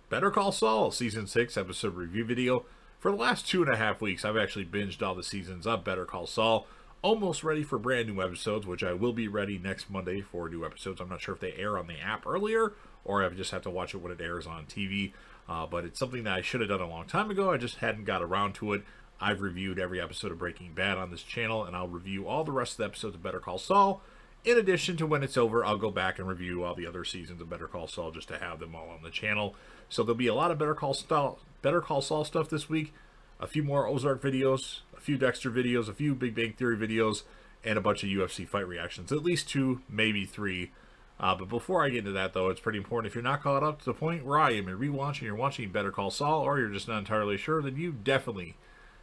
Better Call Saul Season 6 episode review video. For the last 2.5 weeks, I've actually binged all the seasons of Better Call Saul. Almost ready for brand new episodes, which I will be ready next Monday for new episodes. I'm not sure if they air on the app earlier, or I just have to watch it when it airs on TV. But it's something that I should have done a long time ago. I just hadn't got around to it. I've reviewed every episode of Breaking Bad on this channel, and I'll review all the rest of the episodes of Better Call Saul. In addition to when it's over, I'll go back and review all the other seasons of Better Call Saul just to have them all on the channel. So there'll be a lot of Better Call Saul stuff this week. A few more Ozark videos, a few Dexter videos, a few Big Bang Theory videos, and a bunch of UFC fight reactions. At least 2, maybe 3. But before I get into that, though, it's pretty important. If you're not caught up to the point where I am and rewatching, you're watching Better Call Saul, or you're just not entirely sure, then you definitely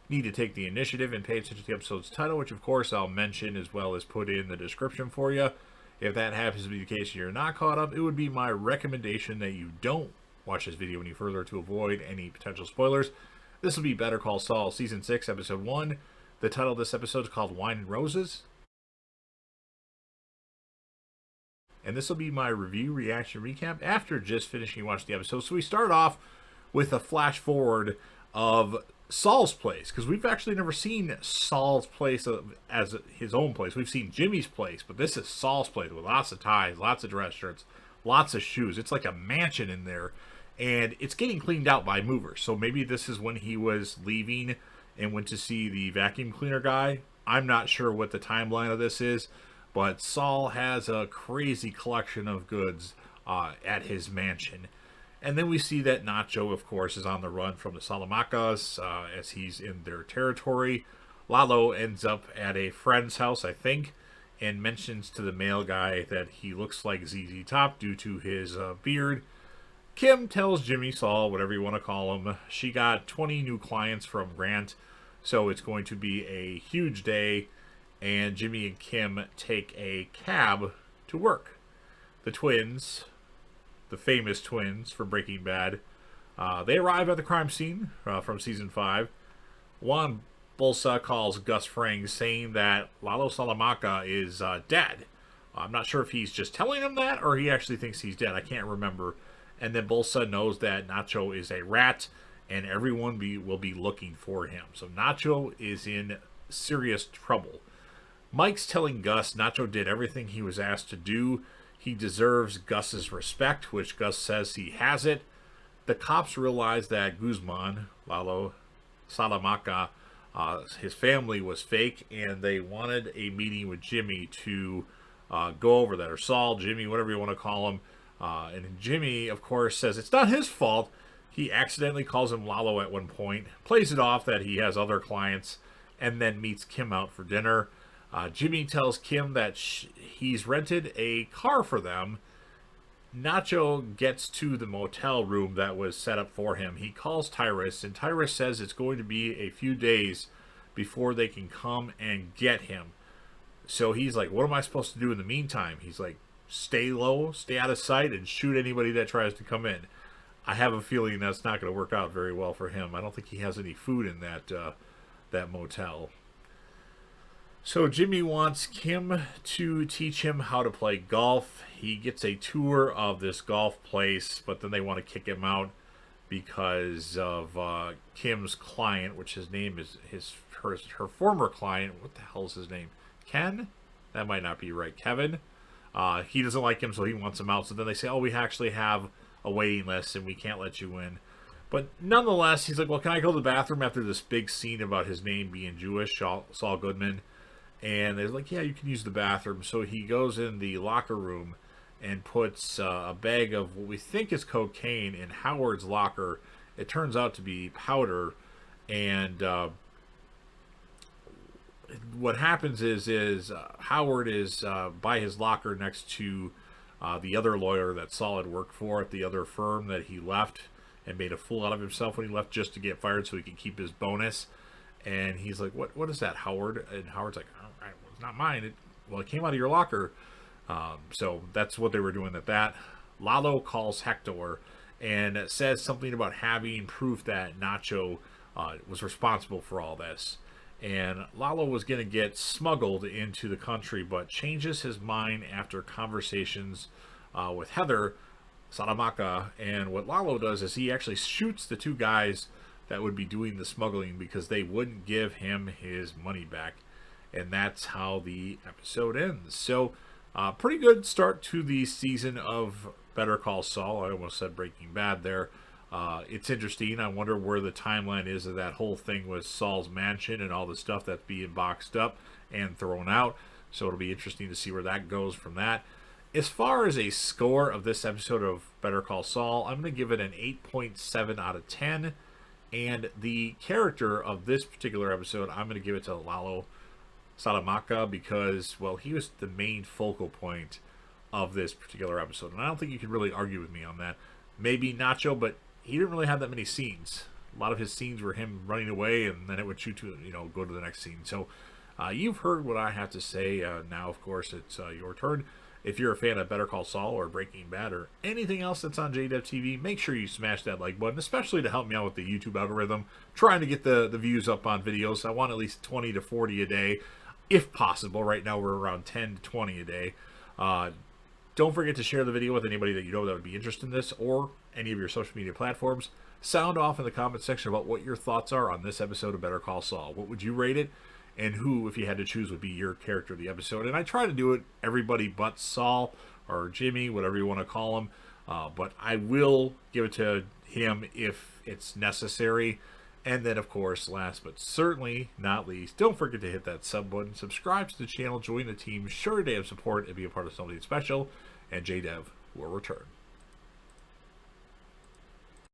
need to take the initiative and pay attention to the episode's title, which of course I'll mention as well as put in the description for you. If that happens to be the case and you're not caught up, it would be my recommendation that you don't watch this video any further to avoid any potential spoilers. This will be Better Call Saul Season 6, Episode 1. The title of this episode is called Wine and Roses. And this will be my review, reaction, recap after just finishing watching the episode. So we start off with a flash forward of Saul's place, because we've actually never seen Saul's place as his own place. We've seen Jimmy's place, but this is Saul's place with lots of ties, lots of dress shirts, lots of shoes. It's like a mansion in there, and it's getting cleaned out by movers. So maybe this is when he was leaving and went to see the vacuum cleaner guy. I'm not sure what the timeline of this is, but Saul has a crazy collection of goods at his mansion. And then we see that Nacho, of course, is on the run from the Salamancas as he's in their territory. Lalo ends up at a friend's house, I think, and mentions to the male guy that he looks like ZZ Top due to his beard. Kim tells Jimmy, Saul, whatever you want to call him, she got 20 new clients from Grant, so it's going to be a huge day, and Jimmy and Kim take a cab to work. The twins, the famous twins from Breaking Bad, they arrive at the crime scene from Season 5. Juan Bolsa calls Gus Fring, saying that Lalo Salamanca is dead. I'm not sure if he's just telling him that or he actually thinks he's dead. I can't remember. And then Bolsa knows that Nacho is a rat and everyone will be looking for him. So Nacho is in serious trouble. Mike's telling Gus Nacho did everything he was asked to do. He deserves Gus's respect, which Gus says he has it. The cops realize that Guzman, Lalo Salamanca, his family was fake, and they wanted a meeting with Jimmy to go over that, or Saul, Jimmy, whatever you want to call him. And Jimmy, of course, says it's not his fault. He accidentally calls him Lalo at one point, plays it off that he has other clients, and then meets Kim out for dinner. Jimmy tells Kim that he's rented a car for them. Nacho gets to the motel room that was set up for him. He calls Tyrus, and Tyrus says it's going to be a few days before they can come and get him. So he's like, what am I supposed to do in the meantime? He's like, stay low, stay out of sight, and shoot anybody that tries to come in. I have a feeling that's not going to work out very well for him. I don't think he has any food in that motel. So Jimmy wants Kim to teach him how to play golf. He gets a tour of this golf place, but then they want to kick him out because of Kim's client, which his name is her former client. What the hell is his name? Ken? That might not be right. Kevin? He doesn't like him, so he wants him out. So then they say, oh, we actually have a waiting list and we can't let you in. But nonetheless, he's like, well, can I go to the bathroom after this big scene about his name being Jewish, Saul Goodman? And they're like, yeah, you can use the bathroom. So he goes in the locker room and puts a bag of what we think is cocaine in Howard's locker. It turns out to be powder. And what happens is Howard is by his locker next to the other lawyer that Saul had worked for at the other firm that he left and made a fool out of himself when he left just to get fired so he could keep his bonus. And he's like, what is that, Howard? And Howard's like, oh, it's not mine. It came out of your locker. So that's what they were doing at that. Lalo calls Hector and says something about having proof that Nacho was responsible for all this. And Lalo was going to get smuggled into the country, but changes his mind after conversations with Heather, Salamanca. And what Lalo does is he actually shoots the two guys that would be doing the smuggling because they wouldn't give him his money back. And that's how the episode ends. So, pretty good start to the season of Better Call Saul. I almost said Breaking Bad there. It's interesting. I wonder where the timeline is of that whole thing with Saul's mansion and all the stuff that's being boxed up and thrown out. So it'll be interesting to see where that goes from that. As far as a score of this episode of Better Call Saul, I'm going to give it an 8.7 out of 10. And the character of this particular episode, I'm going to give it to Lalo Salamanca because, well, he was the main focal point of this particular episode. And I don't think you can really argue with me on that. Maybe Nacho, but he didn't really have that many scenes. A lot of his scenes were him running away, and then it would shoot to, go to the next scene. So you've heard what I have to say. Now, of course, it's your turn. If you're a fan of Better Call Saul or Breaking Bad or anything else that's on JDev TV, make sure you smash that like button, especially to help me out with the YouTube algorithm. Trying to get the views up on videos. I want at least 20 to 40 a day, if possible. Right now we're around 10 to 20 a day. Don't forget to share the video with anybody that you know that would be interested in this or any of your social media platforms. Sound off in the comment section about what your thoughts are on this episode of Better Call Saul. What would you rate it? And who, if you had to choose, would be your character of the episode. And I try to do it everybody but Saul or Jimmy, whatever you want to call him. But I will give it to him if it's necessary. And then, of course, last but certainly not least, don't forget to hit that sub button, subscribe to the channel, join the team, sure to have support, and be a part of something special. And JDev will return.